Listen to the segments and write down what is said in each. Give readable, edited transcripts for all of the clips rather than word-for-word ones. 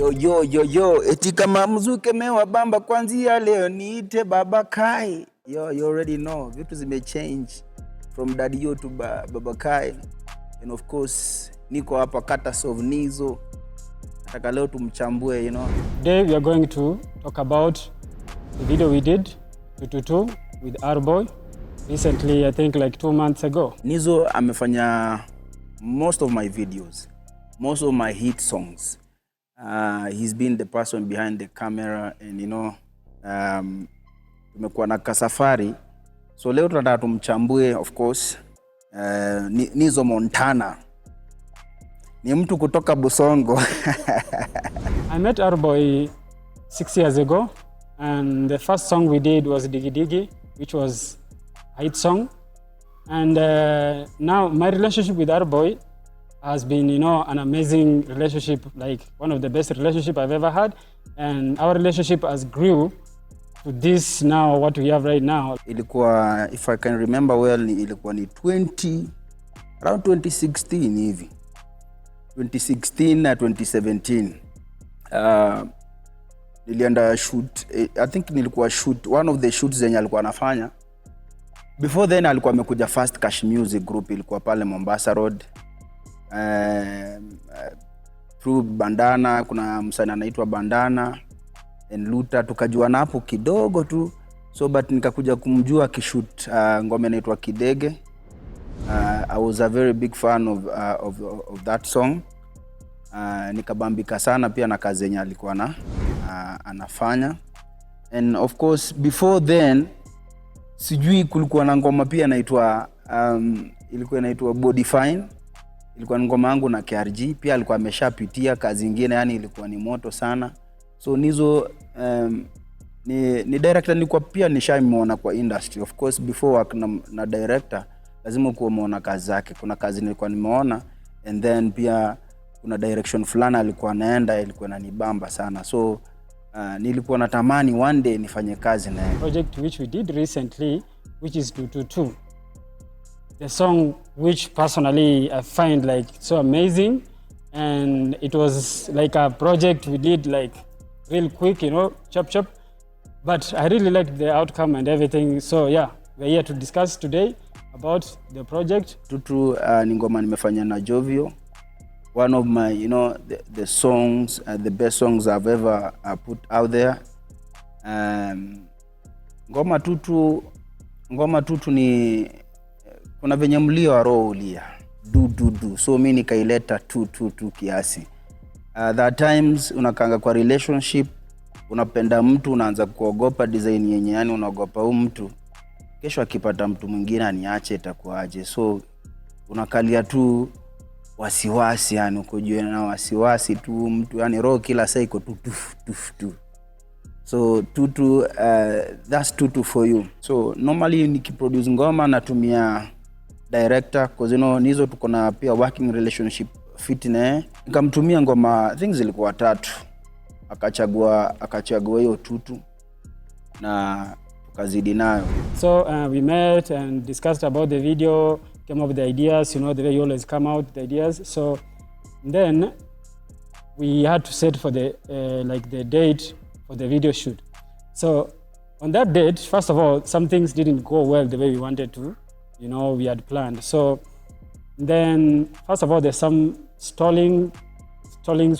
Yo, eti kama mzuke mewa bamba kwanzia leo niite Baba Kai. Yo, you already know, vitu zimechange from Daddy Yo to Baba Kai. And of course, niko hapa kata Sovnizo. Nataka leo tumchambue, you know. Today we are going to talk about the video we did, TuTuTu with Bwoy. Recently, I think like 2 months ago. Nizo amefanya most of my videos, most of my hit songs. He's been the person behind the camera and you know, tumekuwa na kasafari. So leo tunataka tumchambue of course. Nizo Montana. Ni mtu kutoka Busongo. I met Bwoy 6 years ago and the first song we did was Digi Digi, which was a hit song. And now my relationship with Bwoy has been, you know, an amazing relationship, like one of the best relationship I've ever had. And our relationship has grew to this now, what we have right now. Ilikuwa, if I can remember well, ilikuwa ni around 2016 hivi. 2016 na 2017. Nilienda shoot, I think nilikuwa shoot, one of the shoots zenye alikuwa anafanya. Before then alikuwa amekuja Fast Cash Music Group, ilikuwa pale Mombasa Road. Through Bandana, kuna msanii anaitwa Bandana and Luta, tukajuana hapo kidogo tu. So but nikakuja kumjua kishoot ngoma inaitwa Kidege. I was a very big fan of that song. Nikabambika sana pia na kazi yenye alikuwa anafanya. And of course before then sijui kulikuwa na ngoma pia inaitwa ilikuwa inaitwa Body Fine. Ilikuwa ngoma yangu na KRG, pia alikuwa ameshapitia kazi nyingine, yani ilikuwa ni moto sana. So Nizo ni director nilikuwa pia nishamuona kwa industry. Of course before work na director lazima kuwa muona kazi zake. Kuna kazi nilikuwa nimeona and then pia kuna direction fulani alikuwa anaenda, ilikuwa inanibamba sana. So nilikuwa natamani one day nifanye kazi na yeye. Project which we did recently, which is TuTuTu. The song which personally I find like so amazing, and it was like a project we did like real quick, you know, chop. But I really liked the outcome and everything. So yeah, we're here to discuss today about the project. TuTuTu ni ngoma nimefanya na Jovial. One of my, you know, the songs, the best songs I've ever put out there. Ngoma TuTuTu ni kuna venye mlio wa roho ulia. Du. So mimi nikaileta TuTuTu kiasi. That times unakanga kwa relationship, unapenda mtu, unaanza kuogopa design yenye, yani unaogopa huyu mtu kesho akipata mtu mwingine aniache itakuaje. So unakalia tu wasiwasi, yani uko juu na wasiwasi tu mtu, yani roho kila saa iko tu. So TuTuTu, that's TuTuTu for you. So normally nikiproduce ngoma natumia director, because you know Nizo tuko na pia working relationship fit na nikamtumia ngoma, things zilikuwa 3. Akachagua hiyo TuTuTu na tukazidi nayo. So we met and discussed about the video, came up with the ideas, you know, the way you always come out with the ideas. So then we had to set for the like the date for the video shoot. So on that date, first of all, some things didn't go well the way we wanted to, you know, we had planned. So then first of all, there's some stallings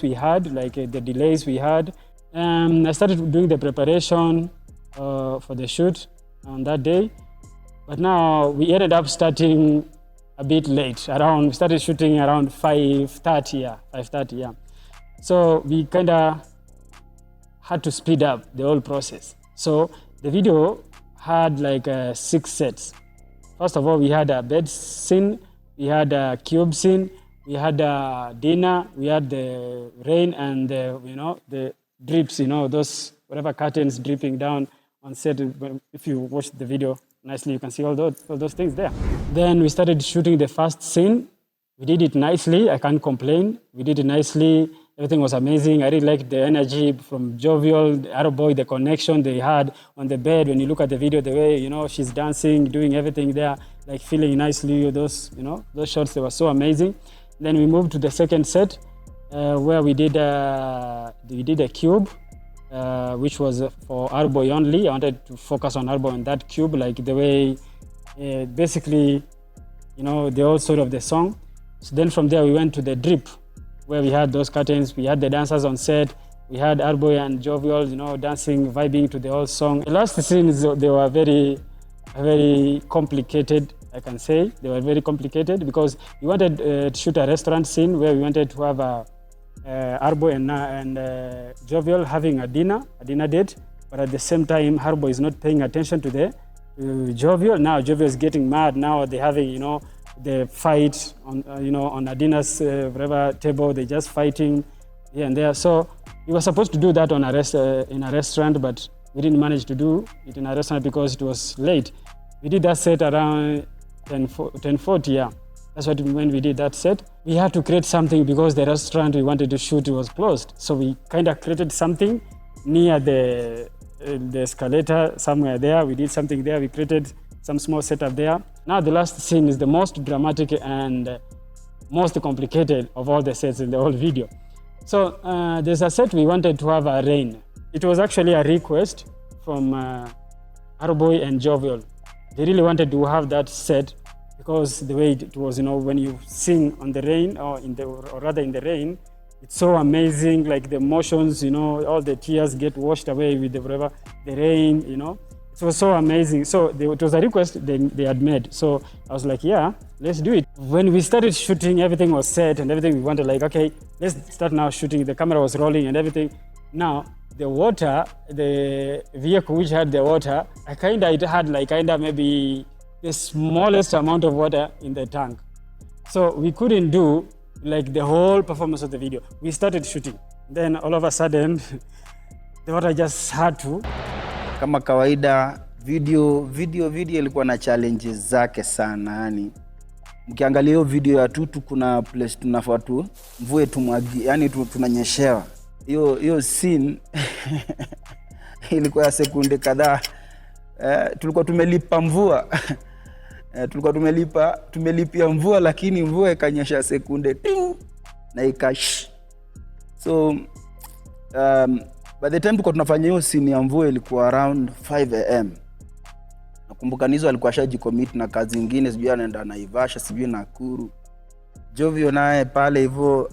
we had, like the delays we had. I started doing the preparation for the shoot on that day. But now we ended up starting a bit late. We started shooting around 5:30, yeah. So we kind of had to speed up the whole process. So the video had like 6 sets. First of all, we had a bed scene, we had a cube scene, we had a dinner, we had the rain and the, you know, the drips, you know, those whatever curtains dripping down on set. If you watch the video nicely, you can see all those things there. Then we started shooting the first scene. We did it nicely, I can't complain. We did it nicely, everything was amazing. I really liked the energy from Jovial, Bwoy, the connection they had on the bed. When you look at the video, the way, you know, she's dancing, doing everything there, like feeling nicely, those, you know, those shots, they were so amazing. Then we moved to the second set. where we did a cube, which was for Bwoy only. I wanted to focus on Bwoy on that cube, like the way, basically, you know, the whole story of the song. So then from there we went to the drip, where we had those curtains, we had the dancers on set, we had Bwoy and Jovial, you know, dancing, vibing to the whole song. The last scenes, they were very, very complicated, I can say. They were very complicated because we wanted to shoot a restaurant scene where we wanted to have Bwoy and Jovial having a dinner date, but at the same time, Bwoy is not paying attention to Jovial. Now Jovial is getting mad. Now they're having, you know, the fight on, you know, on a dinner's whatever table. They're just fighting here and there. So we were supposed to do that on in a restaurant, but we didn't manage to do it in a restaurant because it was late. We did that set around 10:40, yeah. That's when we did that set. We had to create something because the restaurant we wanted to shoot was closed. So we kind of created something near the escalator somewhere there. We did something there. We created some small setup there. Now the last scene is the most dramatic and most complicated of all the sets in the whole video. So there's a set we wanted to have a rain. It was actually a request from Bwoy and Jovial. They really wanted to have that set because the way it was, you know, when you sing on the rain or rather in the rain, it's so amazing, like the emotions, you know, all the tears get washed away with the rain, you know. It was so amazing. So it was a request they had made. So I was like, yeah, let's do it. When we started shooting, everything was set and everything. We wanted like, okay, let's start now shooting. The camera was rolling and everything. Now, the water, the vehicle which had the water, it had maybe the smallest amount of water in the tank. So we couldn't do like the whole performance of the video. We started shooting. Then all of a sudden, the water just had to. Kama kawaida, video ilikuwa na challenges zake sana. Yani mkiangalia hiyo video ya TuTuTu, kuna place tunafaa tu mvue tumwagi, yani tunanyeshewa. Hiyo scene ilikuwa ya sekunde kadhaa. Tulikuwa tumelipa mvua. Tulikuwa tumelipia mvua, lakini mvua ikanyesha sekunde ting na ikash. So by the time tulikuwa tunafanya hiyo scene ya mvua ilikuwa around 5 am. Nakumbuka nizo alikuwa shajicommit na kazi nyingine, sijui anaenda Naivasha, sijui Nakuru. Jovial naye pale hivyo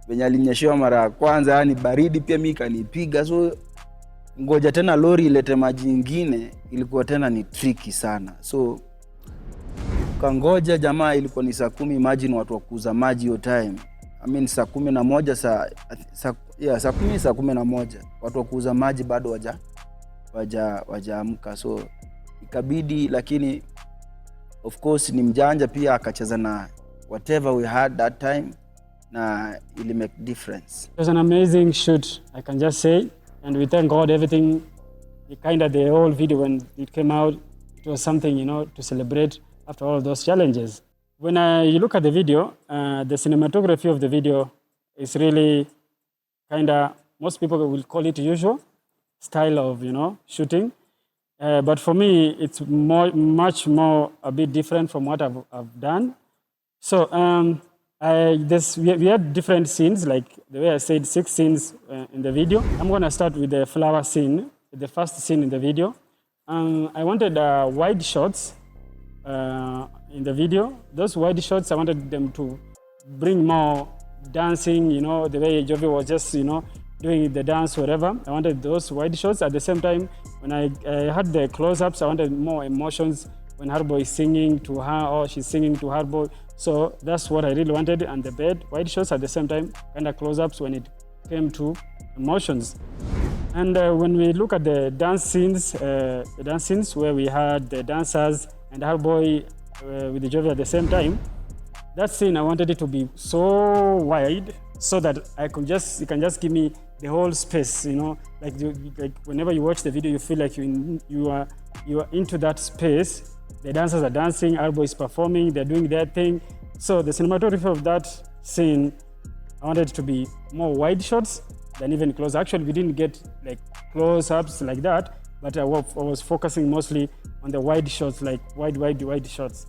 venye alinyeshewa mara ya kwanza, yani baridi pia mimi kanipiga. So ngoja tena lori ilete maji nyingine, ilikuwa tena ni tricky sana. So kangoja jamaa, ilikuwa ni saa 10. Imagine watu wakuuza maji hiyo time. I mean saa 11 saa 10 saa 11 watu wakuuza maji bado wajaamka. So ikabidi, lakini of course ni mjanja pia, akacheza na whatever we had that time na ili make difference. It was an amazing shoot, I can just say, and we thank God everything. The whole video when it came out, it was something, you know, to celebrate after all those challenges. When you look at the video, the cinematography of the video is really most people will call it usual style of, you know, shooting. But for me, it's much more a bit different from what I've done. So we had different scenes, like the way I said, 6 scenes in the video. I'm gonna start with the flower scene, the first scene in the video. I wanted wide shots in the video. Those wide shots, I wanted them to bring more dancing, you know, the way Jovial was just, you know, doing the dance, whatever. I wanted those wide shots. At the same time, when I had the close-ups, I wanted more emotions when Bwoy is singing to her or she's singing to Bwoy. So that's what I really wanted. And the bed, wide shots at the same time, close-ups when it came to emotions. And when we look at the dance scenes where we had the dancers and Bwoy with the Jovial at the same time, that scene I wanted it to be so wide so that you can just give me the whole space, you know, like whenever you watch the video, you feel like you are into that space. The dancers are dancing, Bwoy is performing, they're doing their thing. So the cinematography of that scene, I wanted it to be more wide shots than even close. Actually, we didn't get like close-ups like that, but I was focusing mostly on the wide shots, like wide shots.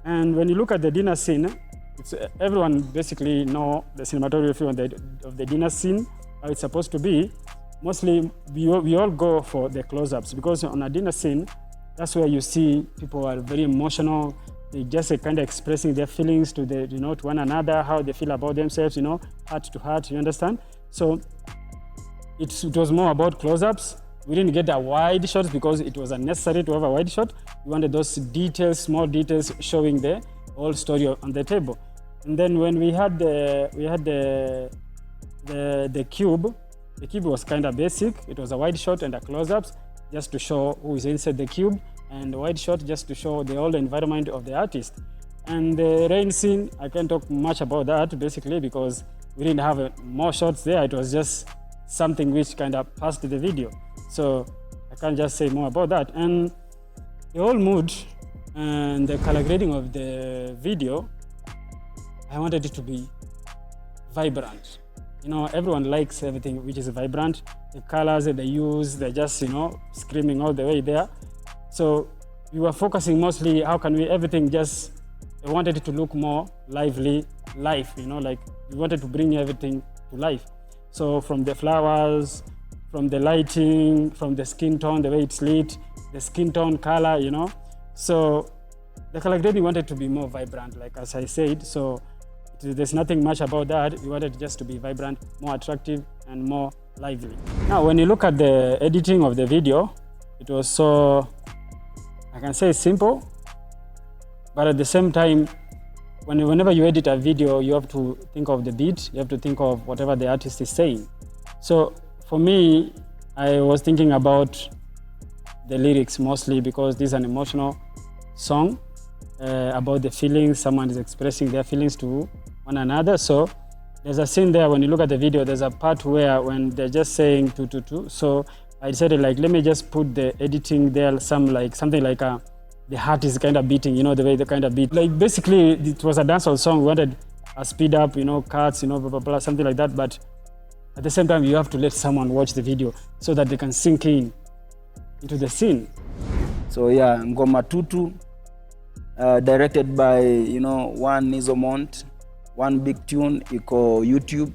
And when you look at the dinner scene, it's everyone basically know the cinematography of the dinner scene, how it's supposed to be. Mostly we all go for the close-ups, because on a dinner scene, that's where you see people are very emotional. They just kind of expressing their feelings to to one another, how they feel about themselves, heart to heart, you understand? So it was more about close-ups. We didn't get a wide shot because it was unnecessary to have a wide shot. We wanted those details, small details, showing the whole story on the table. And then when we had the cube, the cube was kind of basic. It was a wide shot and a close-ups, just to show who is inside the cube, and a wide shot just to show the whole environment of the artist. And the rain scene, I can't talk much about that basically because we didn't have more shots there. It was just something which kind of passed the video. So I can't just say more about that. And the whole mood and the color grading of the video, I wanted it to be vibrant. Everyone likes everything which is vibrant. The colors that they use, they're just, screaming all the way there. So we were focusing mostly, how can we, everything just, I wanted it to look more lively, like we wanted to bring everything to life. So from the flowers, from the lighting, from the skin tone, the way it's lit, the skin tone color, So the color grading wanted to be more vibrant, like as I said. So there's nothing much about that. We wanted it just to be vibrant, more attractive, and more lively. Now, when you look at the editing of the video, it was so, I can say simple, but at the same time, whenever you edit a video, you have to think of the beat, you have to think of whatever the artist is saying. So for me, I was thinking about the lyrics mostly because this is an emotional song about the feelings. Someone is expressing their feelings to one another. So there's a scene there, when you look at the video, there's a part where when they're just saying TuTuTu. So I decided let me just put the editing there, something like the heart is kind of beating, the way they kind of beat. Like basically it was a dancehall song. We wanted a speed up, cuts, blah, blah, blah, something like that. But at the same time, you have to let someone watch the video so that they can sink in into the scene. So yeah, Ngoma Tutu, directed by, One Nizomont, One Big Tune, iko YouTube.